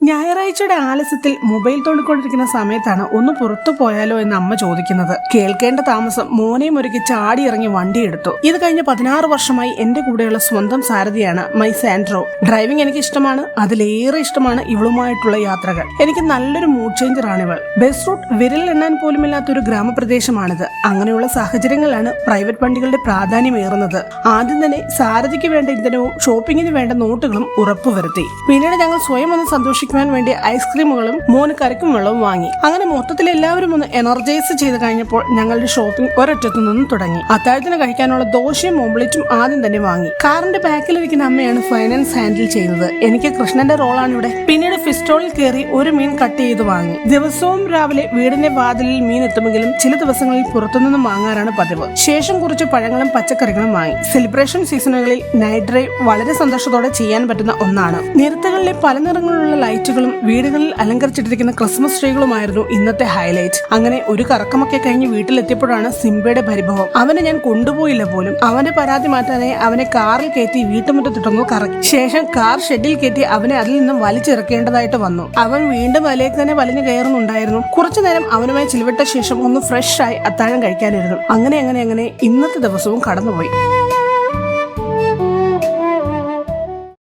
ഞായറാഴ്ചയുടെ ആലസ്യത്തിൽ mobile തോണ്ടിക്കൊണ്ടിരിക്കുന്ന സമയത്താണ് ഒന്ന് പുറത്തു പോയാലോ എന്ന് അമ്മ ചോദിക്കുന്നത്. കേൾക്കേണ്ട താമസം മോനെയും ഒരുക്കി ചാടി ഇറങ്ങി വണ്ടിയെടുത്തു. ഇത് കഴിഞ്ഞ 16 വർഷമായി എന്റെ കൂടെയുള്ള സ്വന്തം സാരഥിയാണ് മൈ സാൻഡ്രോ. ഡ്രൈവിംഗ് എനിക്ക് ഇഷ്ടമാണ്, അതിലേറെ ഇഷ്ടമാണ് ഇവളുമായിട്ടുള്ള യാത്രകൾ. എനിക്ക് നല്ലൊരു മൂഡ് ചേഞ്ചറാണ് ഇവൾ. ബസ് റൂട്ട് വിരൽ എണ്ണാൻ പോലുമില്ലാത്തൊരു ഗ്രാമപ്രദേശമാണിത്. അങ്ങനെയുള്ള സാഹചര്യങ്ങളിലാണ് പ്രൈവറ്റ് വണ്ടികളുടെ പ്രാധാന്യമേറുന്നത്. ആദ്യം തന്നെ സാരഥിക്ക് വേണ്ട ഇന്ധനവും ഷോപ്പിങ്ങിന് വേണ്ട നോട്ടുകളും ഉറപ്പുവരുത്തി. പിന്നീട് ഞങ്ങൾ സ്വയം ഒന്ന് സന്തോഷിക്കുവാൻ വേണ്ടി ഐസ്ക്രീമുകളും മോന് കറിക്കും വെള്ളവും വാങ്ങി. അങ്ങനെ മൊത്തത്തിൽ എല്ലാവരും ഒന്ന് എനർജൈസ് ചെയ്ത് കഴിഞ്ഞപ്പോൾ ഞങ്ങളുടെ ഷോപ്പിംഗ് ഒരൊറ്റത്തു നിന്നും തുടങ്ങി. അത്താഴത്തിന് കഴിക്കാനുള്ള ദോശയും ഓംലെറ്റും ആദ്യം തന്നെ വാങ്ങി. കാറിന്റെ ബാക്കിലിരിക്കുന്ന അമ്മയാണ് ഫൈനാൻസ് ഹാൻഡിൽ ചെയ്യുന്നത്. എനിക്ക് കൃഷ്ണന്റെ റോളാണ് ഇവിടെ. പിന്നീട് ഫിസ്റ്റോളിൽ കയറി ഒരു മീൻ കട്ട് ചെയ്ത് വാങ്ങി. ദിവസവും രാവിലെ വീടിന്റെ വാതിലിൽ മീൻ എത്തുമെങ്കിലും ചില ദിവസങ്ങളിൽ പുറത്തുനിന്നും വാങ്ങാറാണ് പതിവ്. ശേഷം കുറച്ച് പഴങ്ങളും പച്ചക്കറികളും വാങ്ങി. സെലിബ്രേഷൻ സീസണുകളിൽ നൈറ്റ് ഡ്രൈവ് വളരെ സന്തോഷത്തോടെ ചെയ്യാൻ പറ്റുന്ന ഒന്നാണ്. നിരത്തുകളിലെ പല നിറങ്ങളിലുള്ള ലൈറ്റുകളും വീടുകളിൽ അലങ്കരിച്ചിട്ടിരിക്കുന്ന ക്രിസ്മസ് ട്രീകളുമായിരുന്നു ഇന്നത്തെ ഹൈലൈറ്റ്. അങ്ങനെ ഒരു കറക്കമൊക്കെ കഴിഞ്ഞ് വീട്ടിലെത്തിയപ്പോഴാണ് സിംബയുടെ പരിഭവം. അവനെ ഞാൻ കൊണ്ടുപോയില്ല പോലും. അവന്റെ പരാതി മാറ്റാനായി അവനെ കാറിൽ കയറ്റി വീട്ടുമുറ്റത്തിട്ടൊന്നു കറക്കി. ശേഷം കാർ ഷെഡിൽ കയറ്റി അവനെ അതിൽ നിന്നും വലിച്ചിറക്കേണ്ടതായിട്ട് വന്നു. അവൻ വീണ്ടും അതിലേക്ക് തന്നെ വലിഞ്ഞു കയറുന്നുണ്ടായിരുന്നു. കുറച്ചുനേരം അവനുമായി ചിലവിട്ട ശേഷം ഒന്ന് ഫ്രഷ് ആയി അത്താഴം കഴിക്കാനിരുന്നു. അങ്ങനെ ഇന്നത്തെ ദിവസവും കടന്നുപോയി.